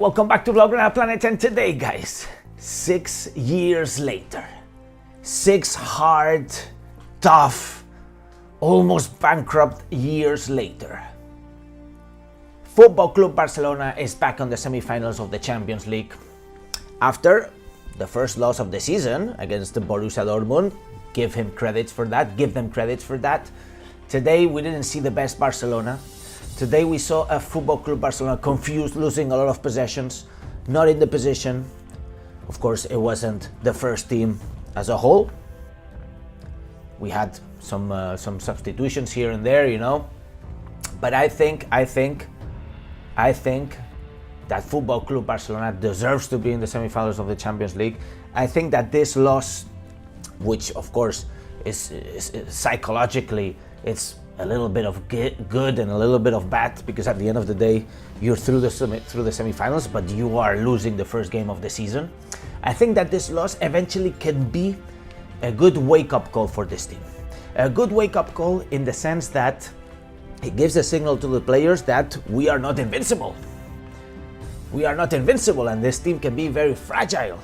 Welcome back to Vlog on Planet, and today, guys, 6 years later, 6 hard, tough, almost bankrupt years later, Football Club Barcelona is back on the semifinals of the Champions League after the first loss of the season against the Borussia Dortmund. Give them credits for that. Today we didn't see the best Barcelona. Today we saw a Football Club Barcelona confused, losing a lot of possessions, not in the position. Of course, it wasn't the first team as a whole. We had some substitutions here and there, But I think that Football Club Barcelona deserves to be in the semifinals of the Champions League. I think that this loss, which of course is psychologically, it's a little bit of good and a little bit of bad, because at the end of the day you're through the semifinals, but you are losing the first game of the season. I think that this loss eventually can be a good wake-up call for this team. A good wake-up call in the sense that it gives a signal to the players that we are not invincible. We are not invincible, and this team can be very fragile.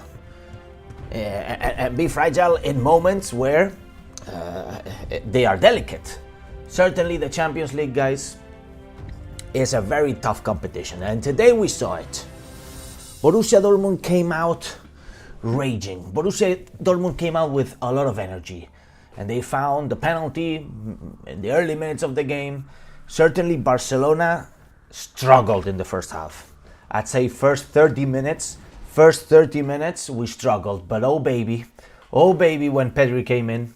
And be fragile in moments where they are delicate. Certainly the Champions League, guys, is a very tough competition, and today we saw it. Borussia Dortmund came out raging. Borussia Dortmund came out with a lot of energy, and they found the penalty in the early minutes of the game. Certainly Barcelona struggled in the first half. I'd say first 30 minutes we struggled, but oh baby, when Pedri came in,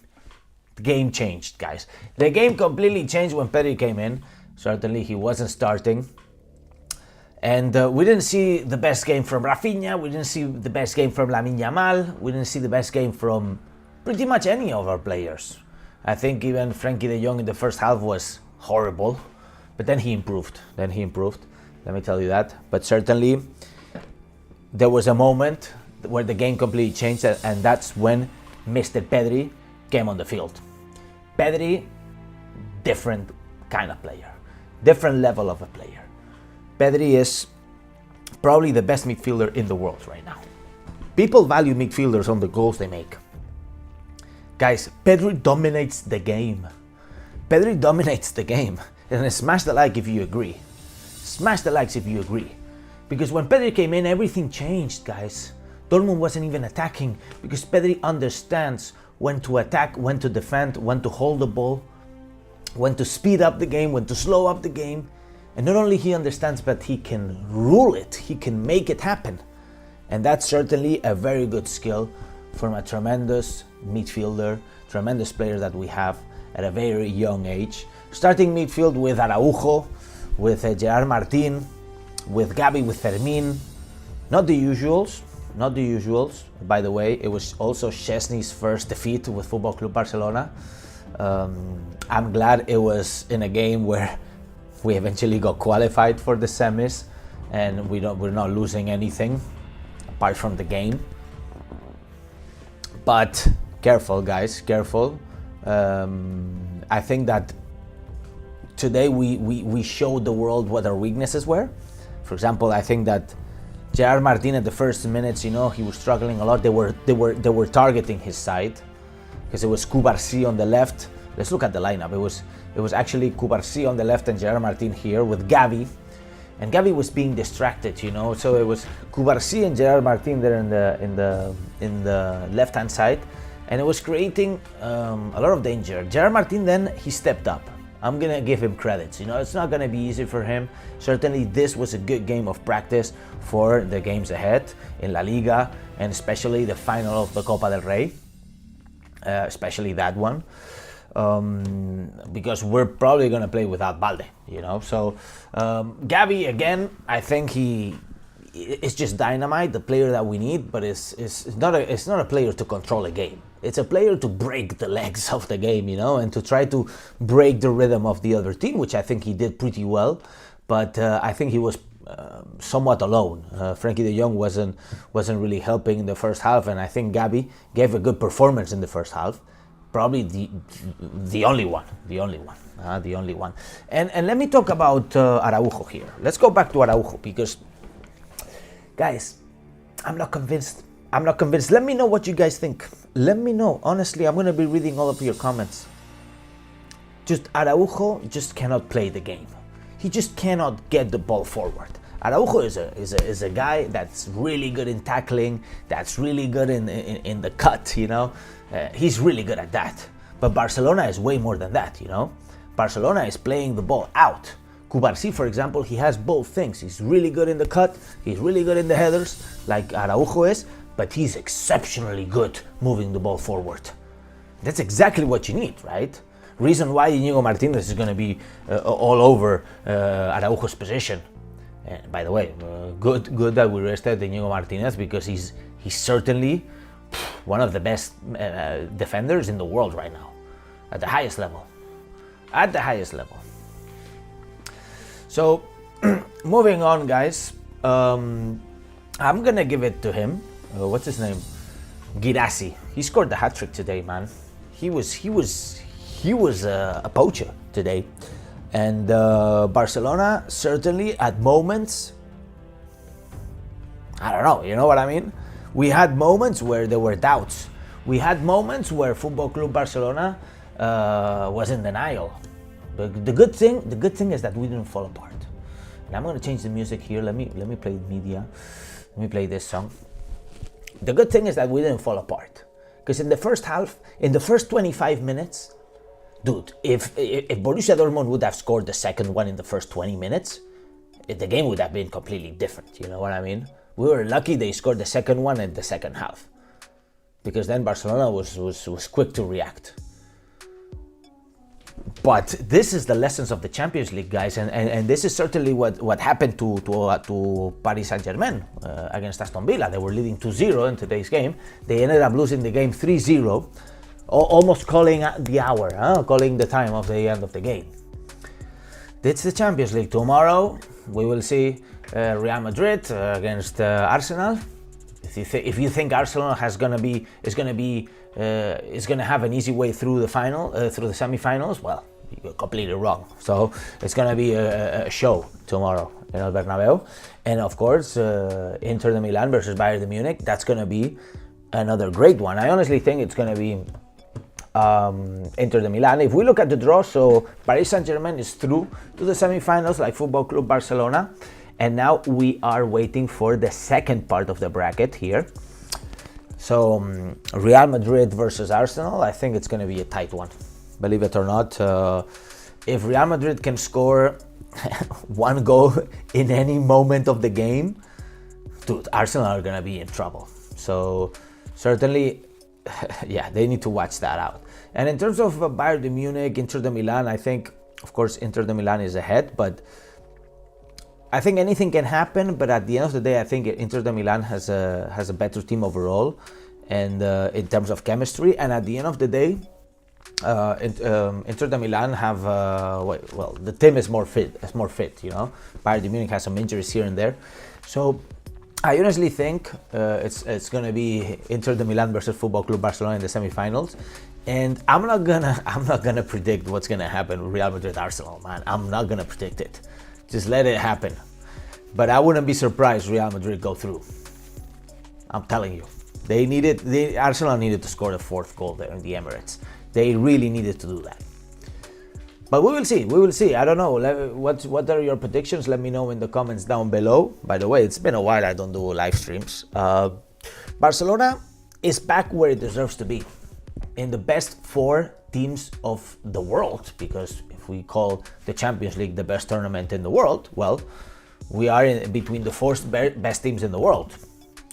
the game changed, guys. The game completely changed when Pedri came in. Certainly he wasn't starting, and we didn't see the best game from Rafinha, we didn't see the best game from Lamine Yamal, we didn't see the best game from pretty much any of our players. I think even Frenkie de Jong in the first half was horrible, but then he improved, let me tell you that. But certainly there was a moment where the game completely changed, and that's when Mr. Pedri came on the field. Pedri, different kind of player, different level of a player. Pedri is probably the best midfielder in the world right now. People value midfielders on the goals they make. Guys, Pedri dominates the game. And smash the like if you agree. Smash the likes if you agree. Because when Pedri came in, everything changed, guys. Dortmund wasn't even attacking, because Pedri understands when to attack, when to defend, when to hold the ball, when to speed up the game, when to slow up the game. And not only he understands, but he can rule it, he can make it happen. And that's certainly a very good skill from a tremendous midfielder, tremendous player that we have at a very young age. Starting midfield with Araujo, with Gerard Martin, with Gavi, with Fermin. Not the usuals. By the way, it was also Szczesny's first defeat with Football Club Barcelona. I'm glad it was in a game where we eventually got qualified for the semis, and we're not losing anything apart from the game. But careful, guys, careful. I think that today we showed the world what our weaknesses were. For example, I think that Gerard Martin at the first minutes, he was struggling a lot. They were targeting his side, because it was Cubarsí on the left. Let's look at the lineup. It was actually Cubarsí on the left and Gerard Martin here with Gavi, and Gavi was being distracted, So it was Cubarsí and Gerard Martin there in the left hand side, and it was creating a lot of danger. Gerard Martin then he stepped up. I'm gonna give him credits. It's not gonna be easy for him. Certainly this was a good game of practice for the games ahead in La Liga, and especially the final of the Copa del Rey, especially that one, because we're probably gonna play without Balde, So Gavi, again, I think it's just dynamite, the player that we need, but it's not a player to control a game. It's a player to break the legs of the game, and to try to break the rhythm of the other team, which I think he did pretty well. But I think he was somewhat alone. Frenkie de Jong wasn't really helping in the first half, and I think Gavi gave a good performance in the first half. Probably the only one. And let me talk about Araujo here. Let's go back to Araujo, because Guys, I'm not convinced. I'm not convinced. Let me know what you guys think. Let me know. Honestly, I'm going to be reading all of your comments. Just Araujo just cannot play the game. He just cannot get the ball forward. Araujo is a guy that's really good in tackling, that's really good in the cut, you know. He's really good at that. But Barcelona is way more than that, you know. Barcelona is playing the ball out. Cubarsí, for example, he has both things. He's really good in the cut, he's really good in the headers, like Araujo is, but he's exceptionally good moving the ball forward. That's exactly what you need, right? Reason why Íñigo Martínez is going to be all over Araujo's position. And by the way, good that we rested Íñigo Martínez, because he's certainly one of the best defenders in the world right now, at the highest level. At the highest level. So, moving on, guys. I'm gonna give it to him. What's his name? Girassi. He scored the hat trick today, man. He was a poacher today. And Barcelona certainly at moments, I don't know, you know what I mean? We had moments where there were doubts. We had moments where Football Club Barcelona was in denial. The good thing is that we didn't fall apart. And I'm going to change the music here. Let me play media. Let me play this song. The good thing is that we didn't fall apart. Because in the first half, in the first 25 minutes, dude, if Borussia Dortmund would have scored the second one in the first 20 minutes, the game would have been completely different. You know what I mean? We were lucky they scored the second one in the second half, because then Barcelona was quick to react. But this is the lessons of the Champions League, guys, and this is certainly what happened to Paris Saint-Germain against Aston Villa. They were leading 2-0 in today's game. They ended up losing the game 3-0. Almost calling the hour, calling the time of the end of the game. It's the Champions League. Tomorrow we will see Real Madrid against Arsenal. If you think Arsenal is going to have an easy way through the semifinals, well, you're completely wrong. So it's going to be a show tomorrow in El Bernabeu, and of course Inter de Milan versus Bayern de Munich. That's going to be another great one. I honestly think it's going to be Inter de Milan. If we look at the draw, so Paris Saint-Germain is through to the semifinals, like Football Club Barcelona, and now we are waiting for the second part of the bracket here. So Real Madrid versus Arsenal, I think it's going to be a tight one, believe it or not. If Real Madrid can score one goal in any moment of the game, dude, Arsenal are going to be in trouble. So certainly, yeah, they need to watch that out. And in terms of Bayern de Munich, Inter de Milan, I think, of course, Inter de Milan is ahead, but I think anything can happen. But at the end of the day, I think Inter de Milan has a better team overall, and in terms of chemistry. And at the end of the day, Inter de Milan have well, the team is more fit. You know, Bayern de Munich has some injuries here and there, so I honestly think it's gonna be Inter de Milan versus Football Club Barcelona in the semifinals, and I'm not gonna predict what's gonna happen with Real Madrid Arsenal, man. I'm not gonna predict it. Just let it happen. But I wouldn't be surprised Real Madrid go through. I'm telling you, Arsenal needed to score the fourth goal there in the Emirates. They really needed to do that. But we will see. I don't know. What are your predictions? Let me know in the comments down below. By the way, it's been a while I don't do live streams. Barcelona is back where it deserves to be, in the best 4 teams of the world. Because if we call the Champions League the best tournament in the world, well, we are in between the 4 best teams in the world.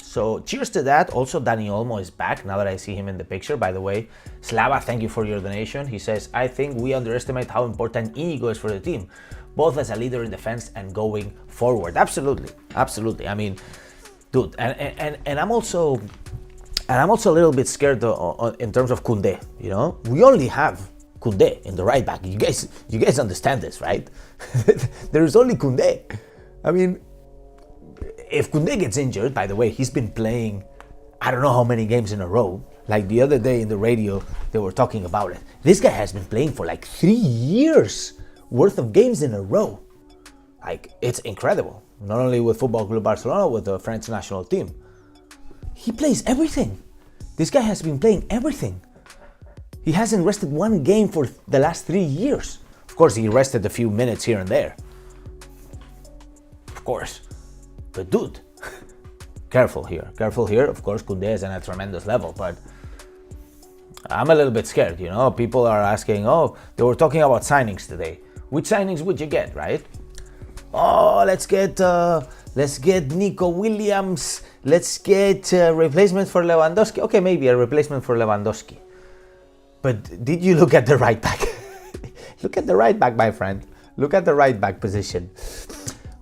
So cheers to that. Also, Dani Olmo is back now that I see him in the picture. By the way, Slava, thank you for your donation. He says, I think we underestimate how important Íñigo is for the team, both as a leader in defense and going forward. Absolutely. I mean, dude, and I'm also a little bit scared in terms of Koundé. You know, we only have Koundé in the right back. You guys understand this, right? There is only Koundé. I mean, if Koundé gets injured, by the way, he's been playing I don't know how many games in a row. Like the other day in the radio, they were talking about it. This guy has been playing for like 3 years worth of games in a row. Like, it's incredible. not only with Football Club Barcelona, with the French national team. He plays everything. This guy has been playing everything. He hasn't rested one game for the last 3 years. Of course, he rested a few minutes here and there. Of course. But dude, careful here. Careful here. Of course, Koundé is at a tremendous level, but I'm a little bit scared, you know. People are asking, oh, they were talking about signings today. Which signings would you get, right? Oh, let's get Nico Williams. Let's get a replacement for Lewandowski. Okay, maybe a replacement for Lewandowski. But did you look at the right back? Look at the right back, my friend. Look at the right back position.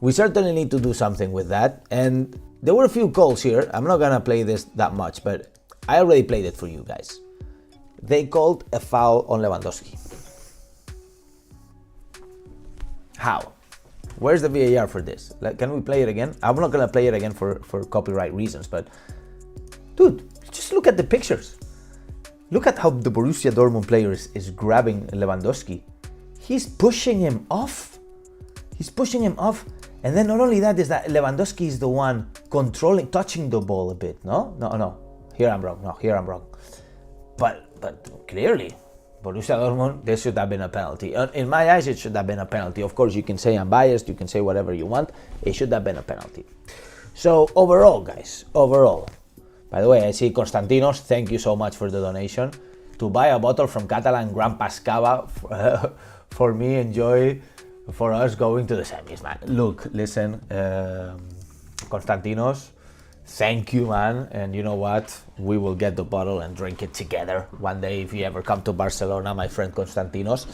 We certainly need to do something with that. And there were a few calls here. I'm not gonna play this that much, but I already played it for you guys. They called a foul on Lewandowski. How? Where's the VAR for this? Can we play it again? I'm not gonna play it again for copyright reasons, but dude, just look at the pictures. Look at how the Borussia Dortmund player is grabbing Lewandowski. He's pushing him off. He's pushing him off. And then not only that, is that Lewandowski is the one controlling, touching the ball a bit. No. Here I'm wrong. But clearly, Borussia Dortmund, this should have been a penalty. In my eyes, it should have been a penalty. Of course, you can say I'm biased. You can say whatever you want. It should have been a penalty. So overall, guys, by the way, I see Constantinos, thank you so much for the donation. To buy a bottle from Catalan Grandpa's Cava for me, enjoy, for us going to the semis, man. Look, listen, Constantinos, thank you, man. And you know what? We will get the bottle and drink it together one day if you ever come to Barcelona, my friend Constantinos.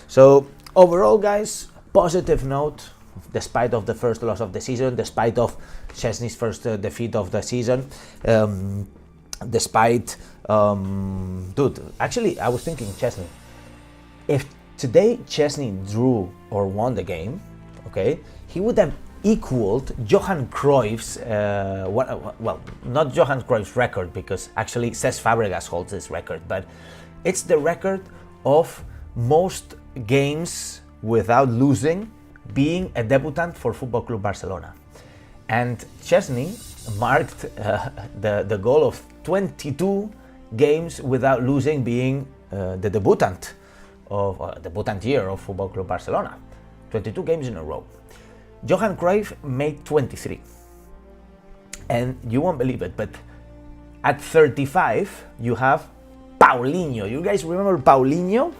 So overall, guys, positive note. Despite of the first loss of the season, despite of Szczesny's first defeat of the season, dude, actually, I was thinking Szczesny. If today Szczesny drew or won the game, okay, he would have equaled Johan Cruyff's, not Johan Cruyff's record, because actually Cesc Fabregas holds this record, but it's the record of most games without losing being a debutant for Football Club Barcelona. And Szczesny marked the goal of 22 games without losing, being the debutant year of Football Club Barcelona. 22 games in a row. Johan Cruyff made 23. And you won't believe it, but at 35, you have Paulinho. You guys remember Paulinho?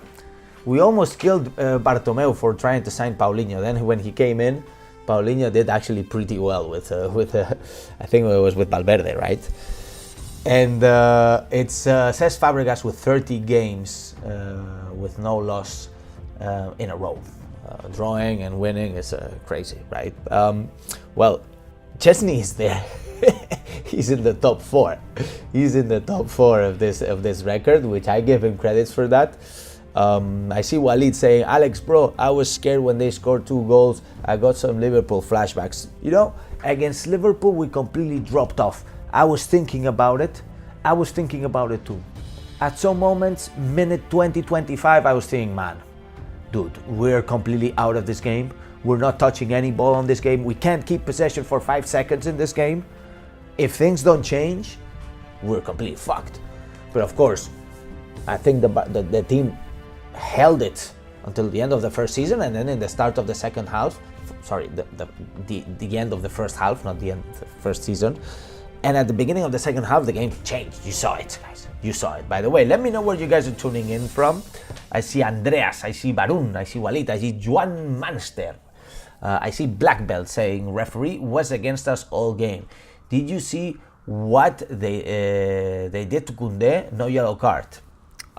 We almost killed Bartomeu for trying to sign Paulinho. Then when he came in, Paulinho did actually pretty well with I think it was with Valverde, right? And it's Cesc Fabregas with 30 games with no loss in a row. Drawing and winning is crazy, right? Well, Szczesny is there. He's in the top 4. He's in the top 4 of this record, which I give him credits for that. I see Walid saying, Alex, bro, I was scared when they scored 2 goals. I got some Liverpool flashbacks. You know, against Liverpool, we completely dropped off. I was thinking about it. Too. At some moments, minute 20, 25, I was thinking, man, dude, we're completely out of this game. We're not touching any ball on this game. We can't keep possession for 5 seconds in this game. If things don't change, we're completely fucked. But of course, I think the team held it until the end of the first season, and then in the start of the second half, the end of the first half, not the end of the first season, and at the beginning of the second half, the game changed. You saw it, guys. You saw it. By the way, let me know where you guys are tuning in from. I see Andreas, I see Barun, I see Walid, I see Juan Manster. I see Black Belt saying, referee was against us all game. Did you see what they did to Koundé? No yellow card.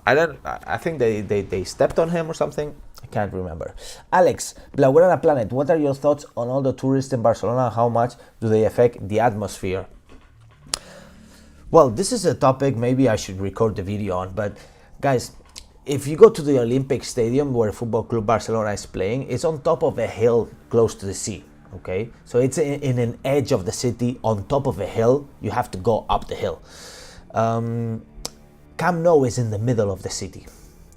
I think they stepped on him or something. I can't remember. Alex, Blaugrana Planet, what are your thoughts on all the tourists in Barcelona? How much do they affect the atmosphere? Well, this is a topic maybe I should record the video on, but guys, if you go to the Olympic Stadium where Football Club Barcelona is playing, it's on top of a hill close to the sea, okay? So it's in an edge of the city, on top of a hill. You have to go up the hill. Camp Nou is in the middle of the city.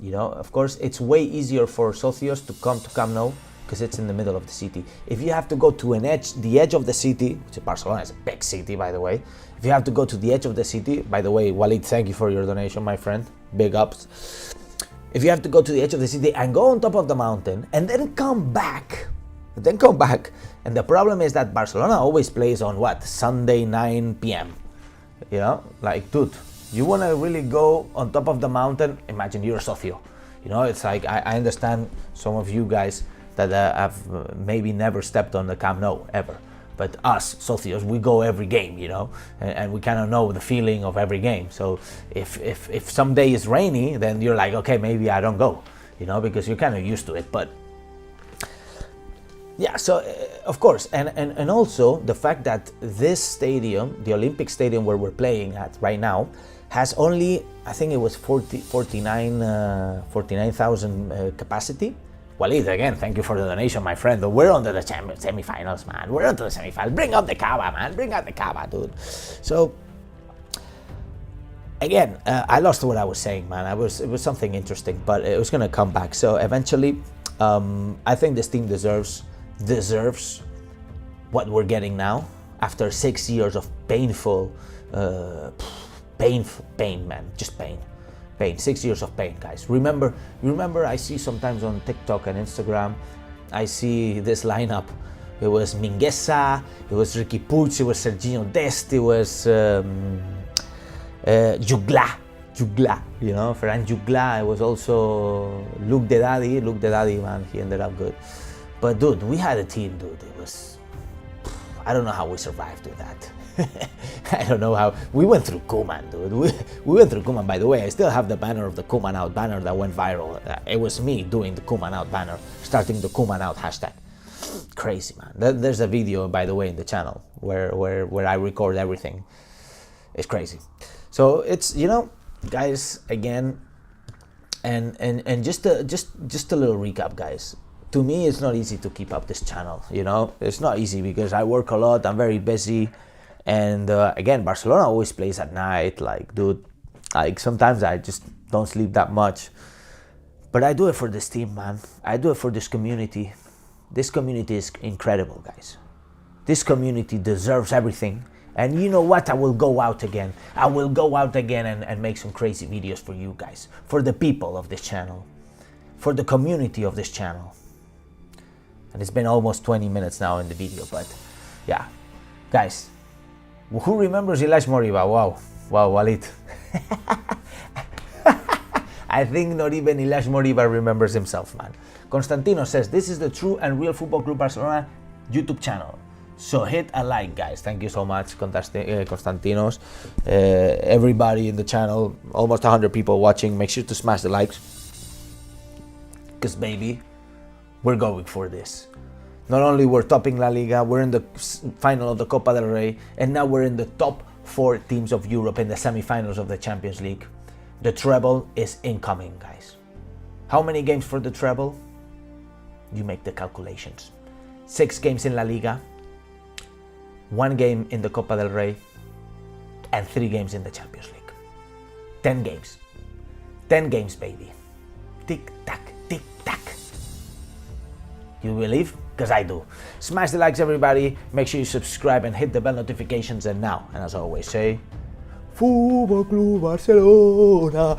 You know, of course, it's way easier for socios to come to Camp Nou because it's in the middle of the city. If you have to go to the edge of the city, which Barcelona is a big city, by the way. If you have to go to the edge of the city, by the way, Walid, thank you for your donation, my friend. Big ups. If you have to go to the edge of the city and go on top of the mountain and then come back, and the problem is that Barcelona always plays on what? Sunday 9 p.m. You know, like, dude, you want to really go on top of the mountain? Imagine you're a socio. You know, it's like, I understand some of you guys that have maybe never stepped on the Camp Nou ever, but us socios, we go every game, you know, and we kind of know the feeling of every game. So if some day is rainy, then you're like, okay, maybe I don't go, you know, because you're kind of used to it. But yeah, so of course, and also the fact that this stadium, the Olympic Stadium where we're playing at right now, has only, I think it was 49,000 capacity. Walid, again, thank you for the donation, my friend. We're on to the semifinals, man. We're on to the semifinals. Bring up the Kaaba, man. Bring out the Kaaba, dude. So, again, I lost what I was saying, man. It was something interesting, but it was going to come back. So, eventually, I think this team deserves what we're getting now after 6 years of painful pain, man. Just pain. 6 years of pain, guys. Remember, I see sometimes on TikTok and Instagram, I see this lineup. It was Mingueza, it was Ricky Puig, it was Serginho Dest, it was Jugla, you know, Ferran Jugla. It was also Luke the Daddy, man, he ended up good. But dude, we had a team, dude. It was, I don't know how we survived with that. I don't know how. We went through Koeman, dude. We went through Koeman. By the way, I still have the banner of the Koeman out banner that went viral. It was me doing the Koeman out banner, starting the Koeman out hashtag. Crazy, man. There's a video, by the way, in the channel where I record everything. It's crazy. So it's, you know, guys, again, and just a little recap, guys. To me, it's not easy to keep up this channel. You know, it's not easy because I work a lot. I'm very busy. And again, Barcelona always plays at night. Like, dude, like sometimes I just don't sleep that much. But I do it for this team, man. I do it for this community. This community is incredible, guys. This community deserves everything. And you know what? I will go out again. I will go out again and make some crazy videos for you guys. For the people of this channel. For the community of this channel. And it's been almost 20 minutes now in the video, but yeah. Guys. Who remembers Ilaix Moriba? Wow, Walid. I think not even Ilaix Moriba remembers himself, man. Constantino says, this is the true and real Football Club Barcelona YouTube channel. So hit a like, guys. Thank you so much, Constantinos. Everybody in the channel, almost 100 people watching. Make sure to smash the likes. Because, baby, we're going for this. Not only we're topping La Liga, we're in the final of the Copa del Rey, and now we're in the top 4 teams of Europe in the semifinals of the Champions League. The treble is incoming, guys. How many games for the treble? You make the calculations. 6 games in La Liga, 1 game in the Copa del Rey, and 3 games in the Champions League. 10 games. 10 games, baby. Tick-tack, tick-tack. You believe? Because I do. Smash the likes, everybody. Make sure you subscribe and hit the bell notifications. And now, and as I always say, Fútbol Club Barcelona.